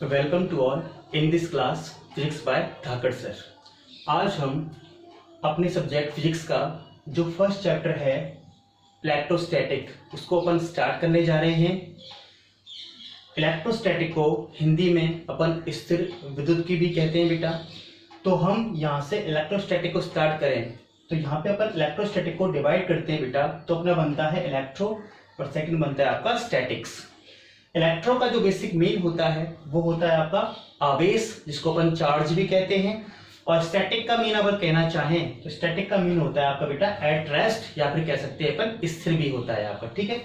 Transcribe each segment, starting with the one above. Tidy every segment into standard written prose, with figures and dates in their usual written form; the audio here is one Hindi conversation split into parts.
Welcome to all in this class physics by Dhakad sir. आज हम अपने सब्जेक्ट फिजिक्स का जो फर्स्ट चैप्टर है इलेक्ट्रोस्टैटिक उसको अपन स्टार्ट करने जा रहे हैं। इलेक्ट्रोस्टैटिक को हिंदी में अपन स्थिर विद्युत की भी कहते हैं बेटा। तो हम यहाँ से इलेक्ट्रोस्टैटिक को स्टार्ट करें तो यहाँ पे अपन इलेक्ट्रोस्टैटिक को डिवाइड करते हैं बेटा। तो अपना बनता है इलेक्ट्रो और सेकंड बनता है आपका स्टैटिक्स। इलेक्ट्रो का जो बेसिक मीन होता है वो होता है आपका आवेश, जिसको अपन चार्ज भी कहते हैं। और स्टैटिक का मीन अगर कहना चाहें तो स्टैटिक का मीन होता है आपका बेटा एट रेस्ट, या फिर कह सकते हैं अपन स्थिर भी होता है आपका। ठीक है,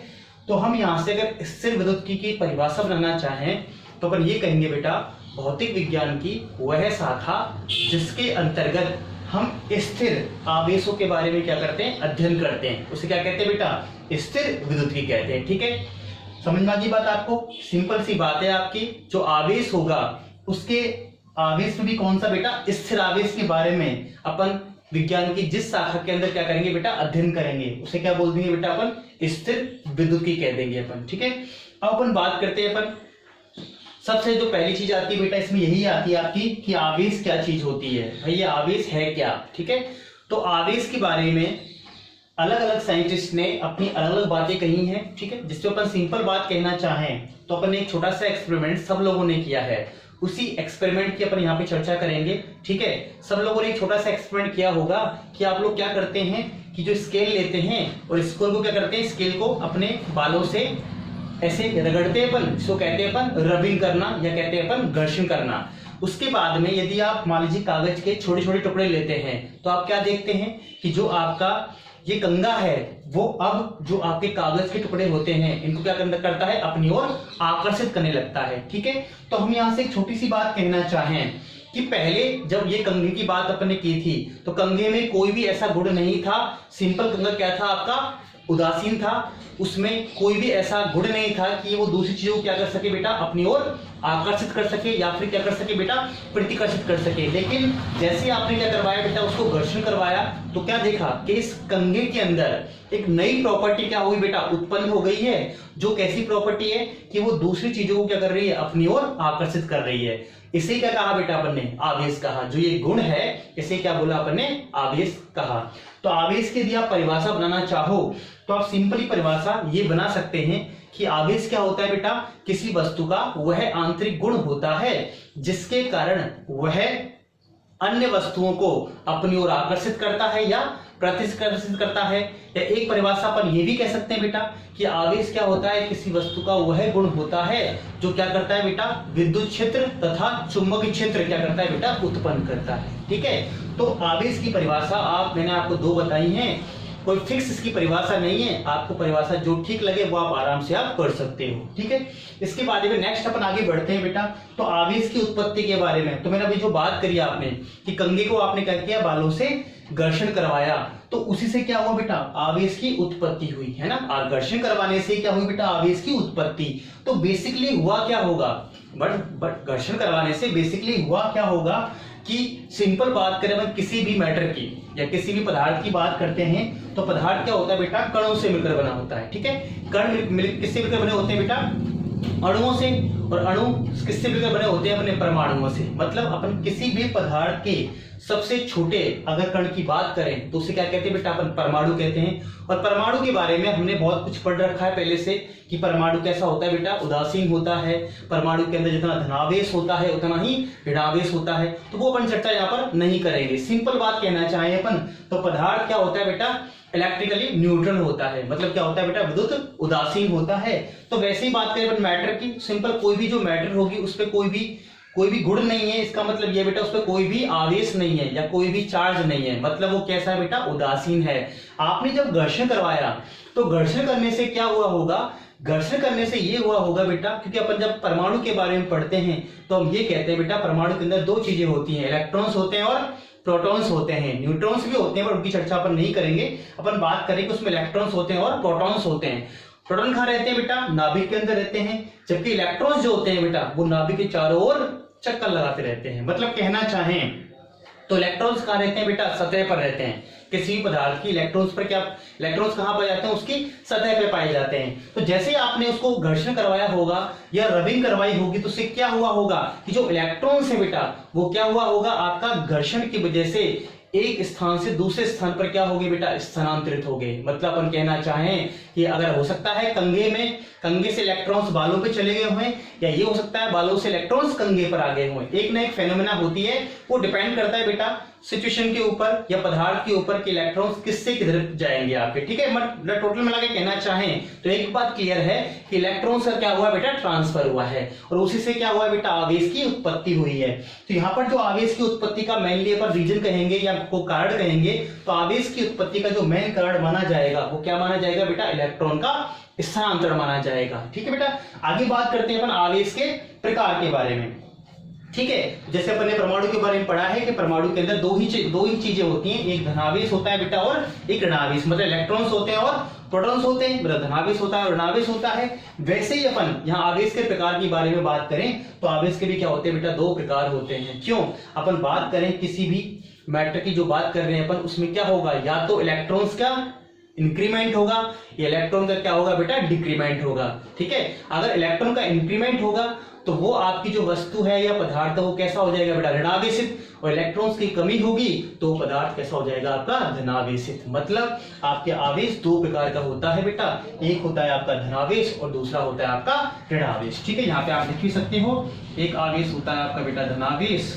तो हम यहाँ से अगर स्थिर विद्युत की परिभाषा बनाना चाहें तो अपन ये कहेंगे बेटा भौतिक विज्ञान की वह शाखा जिसके अंतर्गत हम स्थिर आवेशों के बारे में क्या करते हैं, अध्ययन करते हैं, उसे क्या कहते हैं बेटा, स्थिर विद्युत की कहते हैं। ठीक है, समझ में आ गई बात आपको? सिंपल सी बात है आपकी, जो आवेश होगा उसके आवेश में भी कौन सा बेटा, स्थिर आवेश के बारे में अपन विज्ञान की जिस शाखा के अंदर क्या करेंगे बेटा, अध्ययन करेंगे, उसे क्या बोल देंगे बेटा अपन, स्थिर विद्युत की कह देंगे अपन। ठीक है, अब अपन बात करते हैं अपन सबसे जो पहली चीज आती है बेटा इसमें यही आती है आपकी कि आवेश क्या चीज होती है। भाई ये आवेश है क्या? ठीक है, तो आवेश के बारे में अलग अलग साइंटिस्ट ने अपनी अलग अलग बातें कही हैं। ठीक है, जिससे अपन सिंपल बात कहना चाहें तो अपन एक छोटा सा एक्सपेरिमेंट सब लोगों ने किया है, उसी एक्सपेरिमेंट की अपन यहाँ पे चर्चा करेंगे। ठीक है, सब लोगों ने एक छोटा सा एक्सपेरिमेंट किया होगा कि आप लोग क्या करते हैं कि जो स्केल लेते हैं और स्केल को क्या करते हैं, स्केल को अपने बालों से ऐसे रगड़ते हैं अपन, इसको कहते हैं अपन रबिंग करना या कहते हैं अपन घर्षण करना। उसके बाद में यदि आप मान लीजिए कागज के छोटे छोटे टुकड़े लेते हैं तो आप क्या देखते हैं कि जो आपका ये कंगा है वो अब जो आपके कागज के टुकड़े होते हैं इनको क्या करता है, अपनी ओर आकर्षित करने लगता है। ठीक है, तो हम यहाँ से एक छोटी सी बात कहना चाहें कि पहले जब ये कंघे की बात अपन ने की थी तो कंघे में कोई भी ऐसा गुण नहीं था। सिंपल कंघा क्या था आपका, उदासीन था, उसमें कोई भी ऐसा गुण नहीं था कि वो दूसरी चीजों को क्या कर सके बेटा, अपनी ओर आकर्षित कर सके या फिर क्या कर सके बेटा, प्रतिकर्षित कर सके। लेकिन जैसे आपने क्या करवाया बेटा, उसको घर्षण करवाया तो क्या देखा कि इस कंघे के अंदर एक नई प्रॉपर्टी क्या हुई बेटा, उत्पन्न हो गई है। जो कैसी प्रॉपर्टी है कि वो दूसरी चीजों को क्या कर रही है, अपनी ओर आकर्षित कर रही है। इसे क्या कहा बेटा अपन ने, आवेश कहा। जो ये गुण है इसे क्या बोला अपन ने, आवेश कहा। तो आवेश की यदि आप परिभाषा बनाना चाहो तो आप सिंपली परिभाषा ये बना सकते हैं कि आवेश क्या होता है बेटा, किसी वस्तु का वह आंतरिक गुण होता है जिसके कारण वह अन्य वस्तुओं को अपनी ओर आकर्षित करता है या प्रतिकर्षित करता है। या एक परिभाषा अपन ये भी कह सकते हैं बेटा कि आवेश क्या होता है, किसी वस्तु का वह गुण होता है जो क्या करता है बेटा, विद्युत क्षेत्र तथा चुंबकीय क्षेत्र क्या करता है बेटा, उत्पन्न करता है। ठीक है, तो आवेश की परिभाषा मैंने आपको दो बताई हैं, कोई फिक्स इसकी परिभाषा नहीं है, आपको परिभाषा जो ठीक लगे वो आप आराम से आप कर सकते हो। ठीक है, इसके बाद में नेक्स्ट अपन आगे बढ़ते हैं बेटा। तो आवेश की उत्पत्ति के बारे में तो मैंने अभी जो बात करी आपने कि कंघे को आपने क्या किया, बालों से घर्षण करवाया तो उसी से क्या हुआ बेटा, आवेश की उत्पत्ति हुई है ना। और घर्षण करवाने से क्या हुई बेटा, आवेश की उत्पत्ति। तो बेसिकली हुआ क्या होगा, बट घर्षण करवाने से बेसिकली हुआ क्या होगा कि सिंपल बात करें अपन किसी भी मैटर की या किसी भी पदार्थ की बात करते हैं तो पदार्थ क्या होता है बेटा, कणों से मिलकर बना होता है। ठीक है, कण किससे मिलकर बने होते हैं बेटा, अणुओं से। और अणु किससे मिलकर बने होते हैं, अपने परमाणुओं से। मतलब अपन किसी भी पदार्थ के सबसे छोटे अगर कण की बात करें तो उसे क्या कहते हैं बेटा, अपन परमाणु कहते हैं। और परमाणु के बारे में हमने बहुत कुछ पढ़ रखा है पहले से कि परमाणु कैसा होता है बेटा, उदासीन होता है। परमाणु के अंदर जितना धनावेश होता है उतना ही ऋणावेश होता है। तो वो अपन चर्चा यहाँ पर नहीं करेंगे। सिंपल बात कहना चाहें अपन तो पदार्थ क्या होता है बेटा, इलेक्ट्रिकली न्यूट्रल होता है। मतलब क्या होता है बेटा, विद्युत उदासीन होता है। तो वैसे ही बात करें अपन मैटर की, सिंपल कोई भी जो मैटर होगी उस पर कोई भी गुण नहीं है, इसका मतलब ये बेटा उस पर कोई भी आवेश नहीं है या कोई भी चार्ज नहीं है। मतलब वो कैसा है बेटा, उदासीन है। आपने जब घर्षण करवाया तो घर्षण करने से क्या हुआ होगा, घर्षण करने से ये हुआ होगा बेटा, क्योंकि अपन जब परमाणु के बारे में पढ़ते हैं तो हम ये कहते हैं बेटा परमाणु के अंदर दो चीजें होती हैं, इलेक्ट्रॉन्स होते हैं और प्रोटॉन्स होते हैं। न्यूट्रॉन्स भी होते हैं पर उनकी चर्चा अपन नहीं करेंगे। अपन बात करेंगे उसमें इलेक्ट्रॉन्स होते हैं और प्रोटॉन्स होते हैं। प्रोटॉन कहाँ रहते हैं बेटा, नाभिक के अंदर रहते हैं, जबकि इलेक्ट्रॉन्स जो होते हैं बेटा वो नाभिक के चारों ओर चक्कर लगाते रहते हैं। मतलब कहना चाहें तो इलेक्ट्रॉन्स कहाँ रहते हैं बेटा, सतह पर रहते हैं, किसी भी पदार्थ की इलेक्ट्रॉन्स पर क्या, इलेक्ट्रॉन्स कहां पाए जाते हैं, उसकी सतह पे पाए जाते हैं। तो जैसे ही आपने उसको घर्षण करवाया होगा या रबिंग करवाई होगी तो उससे क्या हुआ होगा कि जो इलेक्ट्रॉन्स है बेटा वो क्या हुआ होगा, आपका घर्षण की वजह से एक स्थान से दूसरे स्थान पर क्या होगी बेटा, स्थानांतरित हो गए। मतलब अपन कहना चाहें कि अगर हो सकता है कंघे से इलेक्ट्रॉन्स बालों पे चले गए हों, या ये हो सकता है बालों से इलेक्ट्रॉन्स कंघे पर आ गए हों। एक ना एक फेनोमेना होती है, वो डिपेंड करता है बेटा सिचुएशन के ऊपर या पदार्थ के ऊपर कि इलेक्ट्रॉन्स किससे किधर जाएंगे आपके, ठीक है। मतलब टोटल मिला के कहना चाहें तो एक बात क्लियर है कि इलेक्ट्रॉन्स का क्या हुआ बेटा, ट्रांसफर हुआ है, और उसी से क्या हुआ बेटा, आवेश की उत्पत्ति हुई है। तो यहाँ पर जो आवेश की उत्पत्ति का मेनली अपन रीजन कहेंगे या को कारण कहेंगे, तो आवेश की उत्पत्ति का जो मेन कारण माना जाएगा वो क्या माना जाएगा बेटा, इलेक्ट्रॉन का स्थानांतरण माना जाएगा। ठीक है बेटा, आगे बात करते हैं अपन आवेश के प्रकार के बारे में। ठीक है, जैसे अपन ने परमाणु के बारे में पढ़ा है कि परमाणु के अंदर दो ही चीजें होती हैं, एक धनावेश होता है बेटा और एक ऋणावेश, मतलब इलेक्ट्रॉन्स होते हैं और प्रोटॉन्स होते हैं, मतलब धनावेश होता है और ऋणावेश होता है। वैसे ही अपन यहाँ आवेश के प्रकार के बारे में बात करें तो आवेश के भी क्या होते हैं बेटा, दो प्रकार होते हैं। क्यों, अपन बात करें किसी भी मैटर की जो बात कर रहे हैं अपन, उसमें क्या होगा, या तो इलेक्ट्रॉन्स का इंक्रीमेंट होगा या इलेक्ट्रॉन का क्या होगा बेटा, डिक्रीमेंट होगा। ठीक है, अगर इलेक्ट्रॉन का इंक्रीमेंट होगा तो वो आपकी जो वस्तु है या पदार्थ है वो कैसा हो जाएगा बेटा, ऋणावेशित, और इलेक्ट्रॉन्स की कमी होगी तो पदार्थ कैसा हो जाएगा आपका, धनावेशित। मतलब आपके आवेश दो प्रकार का होता है बेटा, एक होता है आपका धनावेश और दूसरा होता है आपका ऋणावेश। ठीक है, यहाँ पे आप लिख भी सकते हो, एक आवेश होता है आपका बेटा धनावेश,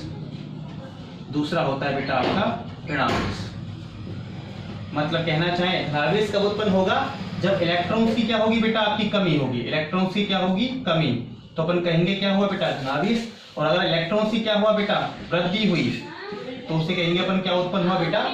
दूसरा होता है बेटा आपका ऋणावेश। मतलब कहना चाहें धनावेश कब उत्पन्न होगा, जब इलेक्ट्रॉन्स की क्या होगी बेटा, आपकी कमी होगी, इलेक्ट्रॉन्स की क्या होगी, कमी, तो अपन कहेंगे क्या हुआ बेटा, धनावेश। और अगर इलेक्ट्रॉन्स की क्या हुआ बेटा, वृद्धि हुई, तो उसे कहेंगे अपन क्या उत्पन्न हुआ बेटा,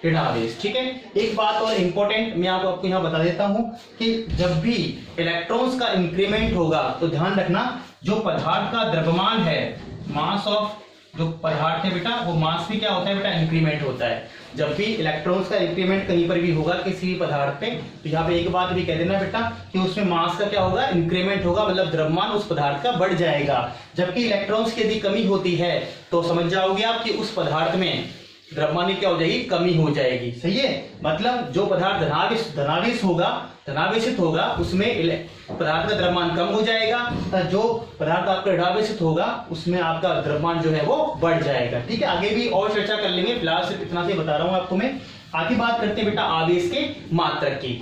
ऋणावेश। ठीक है, एक बात और इंपॉर्टेंट मैं आपको यहाँ बता देता हूं कि जब भी इलेक्ट्रॉन्स का इंक्रीमेंट होगा तो ध्यान रखना जो पदार्थ का द्रव्यमान है, मास ऑफ जो पदार्थ है बेटा, वो मास भी क्या होता है बेटा, इंक्रीमेंट होता है। जब भी इलेक्ट्रॉन्स का इंक्रीमेंट कहीं पर भी होगा किसी भी पदार्थ पे, तो यहाँ पे एक बात भी कह देना बेटा कि उसमें मास का क्या होगा, इंक्रीमेंट होगा, मतलब द्रव्यमान उस पदार्थ का बढ़ जाएगा। जबकि इलेक्ट्रॉन्स की यदि कमी होती है तो समझ जाओगे आप कि उस पदार्थ में द्रव्यमान की क्या हो जाएगी, कमी हो जाएगी। सही है, मतलब जो पदार्थ धनावेशित होगा उसमें पदार्थ का द्रव्यमान कम हो जाएगा, जो पदार्थ आपका ऋणावेशित होगा उसमें आपका द्रव्यमान जो है वो बढ़ जाएगा। ठीक है, आगे भी और चर्चा कर लेंगे, फिलहाल सिर्फ इतना से बता रहा हूं आपको मैं। आगे बात करते हैं बेटा आवेश के मात्रक की।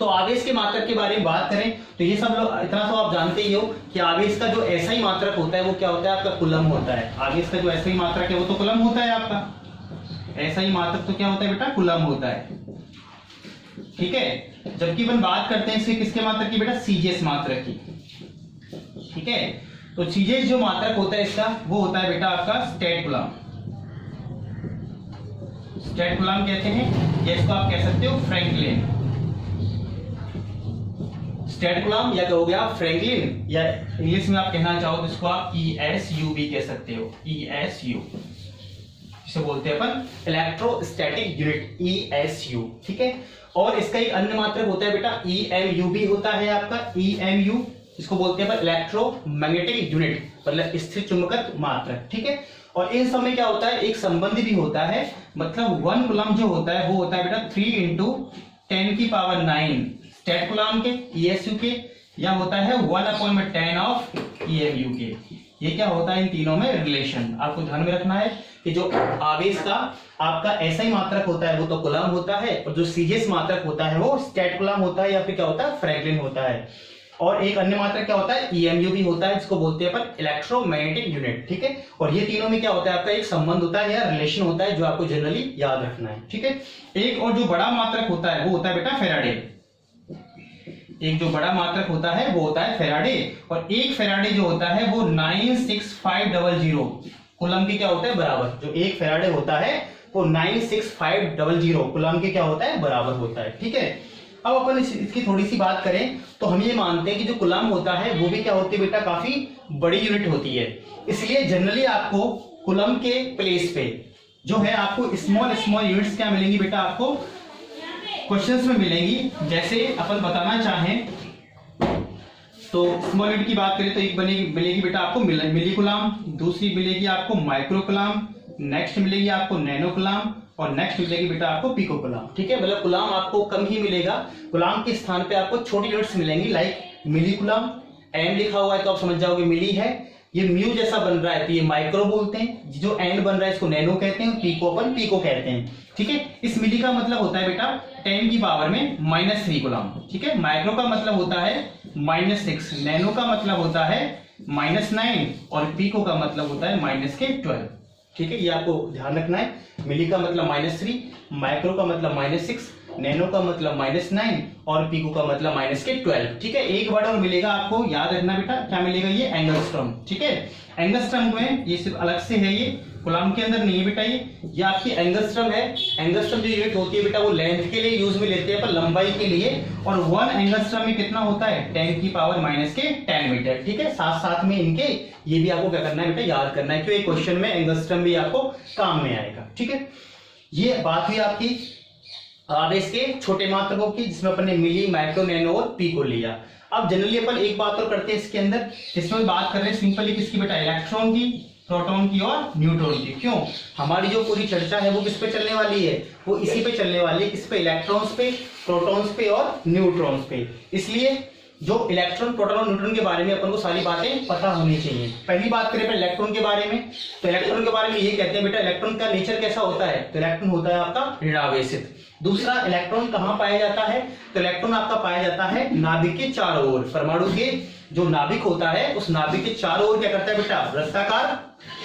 तो आवेश के मात्रक के बारे में बात करें तो ये सब लोग इतना तो आप जानते ही हो कि आवेश का जो ऐसा ही मात्रक होता है वो क्या होता है, आपका कूलम होता है। आवेश का जो ऐसा ही मात्रक है वो तो कूलम होता है आपका, ऐसा ही मात्रक तो क्या होता है बेटा, कूलम होता है। ठीक है, जबकि अपन बात करते हैं इसके किसके मात्रक की बेटा, सीजीएस मात्रक की। ठीक है, तो सीजीएस जो मात्रक होता है इसका वो होता है बेटा आपका स्टेट कूलम। स्टेट कूलम कहते हैं, या इसको आप कह सकते हो फ्रैंकलिन। स्टेट कूलम या कहोगे आप फ्रैंकलिन, या इंग्लिश में आप कहना चाहो तो इसको आप ESU भी कह सकते हो, ESU इसे बोलते हैं अपन इलेक्ट्रोस्टैटिक यूनिट, ESU। ठीक है, और इसका एक अन्य मात्रक होता है बेटा EMU भी होता है आपका, EMU इसको बोलते हैं अपन इलेक्ट्रोमैग्नेटिक यूनिट, मतलब स्थिर चुंबकत्व मात्रक। ठीक है, और इन सब में क्या होता है, एक संबंध भी होता है, मतलब 1 कूलम जो होता है वो होता है बेटा 3 × 10⁹ स्टेट कूलम के, ESU के, या होता है 1/10 ऑफ EMU के। ये क्या होता है, इन तीनों में रिलेशन आपको ध्यान में रखना है कि जो आवेश का आपका ऐसा ही मात्रक होता है वो तो कूलम होता है, और जो सीजीएस मात्रक होता है वो स्टेट कूलम होता है, या फिर क्या होता है, फ्रैंकलिन होता है। और एक अन्य मात्रक क्या होता है, EMU भी होता है, जिसको बोलते हैं अपन इलेक्ट्रोमैग्नेटिक यूनिट। ठीक है, और ये तीनों में क्या होता है, आपका एक संबंध होता है या रिलेशन होता है जो आपको जनरली याद रखना है। ठीक है, एक और जो बड़ा मात्रक होता है वो होता है बेटा फैराडे। एक जो बड़ा मात्रक होता है वो होता है फैराडे, और एक फैराडे जो होता है वो 96500 कूलम के क्या होता है, बराबर। जो एक फैराडे होता है वो 96500 कूलम के क्या होता है, बराबर होता है। ठीक है, अब अपन इसकी थोड़ी सी बात करें तो हम ये मानते हैं कि जो कूलम होता है वो भी क्या होती है बेटा, काफी बड़ी यूनिट होती है। इसलिए जनरली आपको कूलम के प्लेस पे जो है आपको स्मॉल यूनिट्स क्या मिलेंगी बेटा, आपको क्वेश्चंस में मिलेंगी। जैसे अपन बताना चाहें तो स्मॉल यूनिट की बात करें तो एक मिलेगी बेटा आपको मिली कूलम, दूसरी मिलेगी आपको माइक्रो कूलम, नेक्स्ट मिलेगी आपको नैनो कूलम, और नेक्स्ट मिलेगी बेटा आपको पिको कूलाम। ठीक है, मतलब कूलाम आपको कम ही मिलेगा, कूलाम के स्थान पे आपको छोटी यूनिट्स मिलेंगी, लाइक मिली कूलाम। एम लिखा हुआ है तो आप समझ जाओगे मिली है, ये म्यू जैसा बन रहा है तो ये माइक्रो बोलते हैं, जो एंड बन रहा है इसको नैनो कहते हैं, पीको अपन पीको कहते हैं। ठीक है, इस मिली का मतलब होता है बेटा 10 की पावर में -3 कूलाम। ठीक है, माइक्रो का मतलब होता है -6, नैनो का मतलब होता है -9 और पीको का मतलब होता है -12। ठीक है, ये आपको ध्यान रखना है। मिली का मतलब -3, माइक्रो का मतलब -6, नैनो का मतलब -9 और पीको का मतलब -12। ठीक है, एक वर्ड और मिलेगा आपको, याद रखना बेटा, क्या मिलेगा, ये एंगस्ट्रॉम। ठीक है, एंगस्ट्रॉम में ये सिर्फ अलग से है, ये कूलाम के अंदर नहीं है बेटा, ये आपकी एंगस्ट्रॉम है। एंगस्ट्रॉम जो यूनिट होती है बेटा वो लेंथ के लिए यूज में लेते हैं पर लंबाई के लिए, और 1 एंगस्ट्रॉम में कितना होता है 10 की पावर -10 मीटर। ठीक है, साथ साथ में इनके ये भी आपको क्या करना है बेटा, याद करना है, क्योंकि क्वेश्चन में एंगस्ट्रॉम भी आपको काम में आएगा। ठीक है, ये बात हुई आपकी आवेश के छोटे मात्रकों की, जिसमें अपन ने मिली, माइक्रो, नैनो और पीको लिया। अब जनरली अपन एक बात और करते हैं इसके अंदर, जिसमें बात कर रहे हैं सिंपली किसकी बेटा, इलेक्ट्रॉन की, प्रोटॉन की और न्यूट्रॉन की। क्यों, हमारी जो पूरी चर्चा है वो किस पे चलने वाली है, वो इसी पे चलने वाली है, किस पे, इलेक्ट्रॉन्स पे, प्रोटॉन्स पे और न्यूट्रॉन्स पे। इसलिए जो इलेक्ट्रॉन, प्रोटॉन और न्यूट्रॉन के बारे में अपन को सारी बातें पता होनी चाहिए। पहली बात करें बेटा इलेक्ट्रॉन के बारे में, तो इलेक्ट्रॉन के बारे में ये कहते हैं बेटा, इलेक्ट्रॉन का नेचर कैसा होता है, तो इलेक्ट्रॉन होता है आपका ऋणावेशित। दूसरा, इलेक्ट्रॉन कहाँ पाया जाता है, तो इलेक्ट्रॉन आपका पाया जाता है नाभिक के चारों ओर। परमाणु के जो नाभिक होता है उस नाभिक के चारों ओर क्या करता है बेटा, वृत्ताकार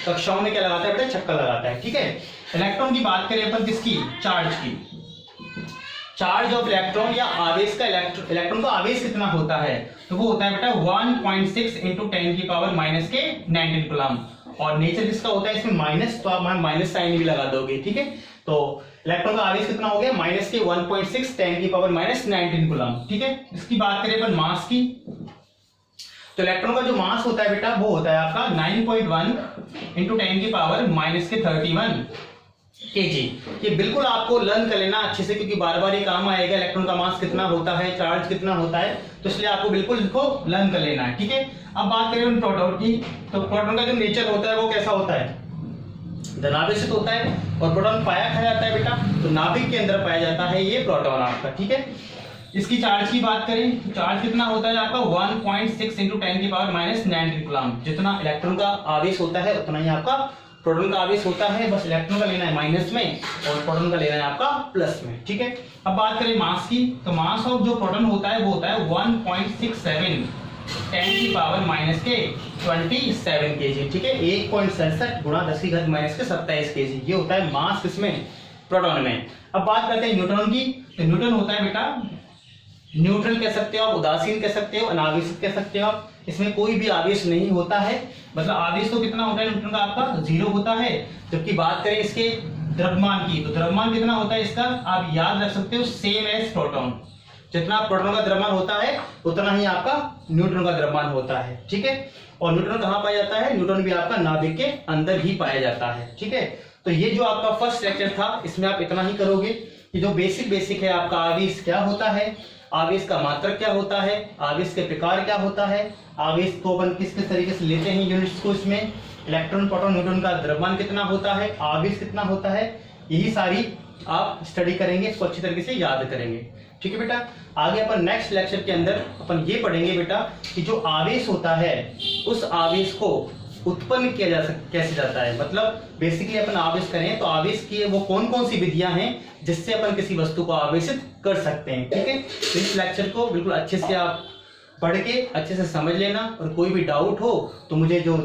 कक्षाओं में क्या लगाता है बेटा, चक्कर लगाता है। ठीक है, इलेक्ट्रॉन की बात करें अपन किसकी, चार्ज की। चार्ज ऑफ इलेक्ट्रॉन या आवेश का, इलेक्ट्रॉन का आवेश कितना होता है, तो वो होता है बेटा 1.6 × 10 की पावर -19 कूलाम। और नेचर किसका होता है इसमें माइनस, तो आप माइनस साइन भी लगा दोगे। ठीक है, तो इलेक्ट्रॉन का आवेश कितना हो गया, -1.6 10 की पावर -19 कूलाम। ठीक है, इसकी बात करें अपन मास की, तो इलेक्ट्रॉन का जो मास होता है बेटा वो होता है आपका 9.1 × 10 की पावर -31 kg। ये बिल्कुल आपको लर्न कर लेना अच्छे से, क्योंकि बार बार ये काम आएगा, इलेक्ट्रॉन का मास कितना होता है, चार्ज कितना होता है, तो इसलिए आपको बिल्कुल इसको लर्न कर लेना है। ठीक है, अब बात करें प्रोटॉन की, तो प्रोटॉन का जो नेचर होता है वो कैसा होता है, धनावेशित होता है। और प्रोटॉन पाया खाया जाता है बेटा, तो नाभिक के अंदर पाया जाता है ये प्रोटॉन आपका। ठीक है, इसकी चार्ज की बात करें तो चार्ज कितना होता है आपका 1.6 × 10 की पावर -19 कूलाम। जितना इलेक्ट्रॉन का आवेश होता है उतना ही आपका प्रोटॉन का आवेश होता है, बस इलेक्ट्रॉन का लेना है माइनस में और प्रोटॉन का लेना है आपका प्लस में। ठीक है, अब बात करें मास की, तो मास ऑफ जो प्रोटॉन होता है वो होता है 1.67 10 की पावर -27 kg। ठीक है, 1.67 गुणा 10 की घात -27 kg, ये होता है मास किसमें, प्रोटॉन में। अब बात करते हैं न्यूट्रॉन की, तो न्यूट्रॉन होता है बेटा, न्यूट्रल कह सकते हो आप, उदासीन कह सकते हो, अनावेशित कह सकते हो आप। इसमें कोई भी आवेश नहीं होता है, मतलब आवेश तो कितना होता है न्यूट्रॉन का आपका 0 होता है। जबकि बात करें इसके द्रव्यमान की, तो द्रव्यमान कितना होता है इसका, आप याद रख सकते हो, सेम एज प्रोटॉन। जितना प्रोटॉन का द्रव्यमान होता है उतना ही आपका न्यूट्रॉन का द्रव्यमान होता है। ठीक है, और न्यूट्रॉन कहाँ पाया जाता है, न्यूट्रॉन भी आपका नाभिक के अंदर ही पाया जाता है। ठीक है, तो ये जो आपका फर्स्ट लेक्चर था इसमें आप इतना ही करोगे कि जो बेसिक है आपका, आवेश क्या होता है, आवेश का मात्रक क्या होता है, आवेश के प्रकार क्या होता है, आवेश को अपन किस किस तरीके से लेते हैं यूनिट्स को, इसमें इलेक्ट्रॉन, प्रोटॉन, न्यूट्रॉन का द्रव्यमान कितना होता है, आवेश कितना होता है, यही सारी आप स्टडी करेंगे, इसको अच्छी तरीके से याद करेंगे। ठीक है बेटा, आगे अपन नेक्स्ट लेक्चर के अंदर अपन ये पढ़ेंगे बेटा कि जो आवेश होता है उस आवेश को उत्पन्न किया जा कैसे जाता है, मतलब बेसिकली अपन आवेश करें तो आवेश की वो कौन कौन सी विधियां हैं जिससे अपन किसी वस्तु को आवेशित कर सकते हैं। ठीक है, तो इस लेक्चर को बिल्कुल अच्छे से आप पढ़ के अच्छे से समझ लेना, और कोई भी डाउट हो तो मुझे जो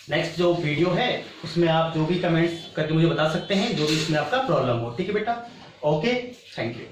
नेक्स्ट जो वीडियो है उसमें आप जो भी कमेंट्स करके मुझे बता सकते हैं, जो भी इसमें आपका प्रॉब्लम हो। ठीक है बेटा, ओके, थैंक यू।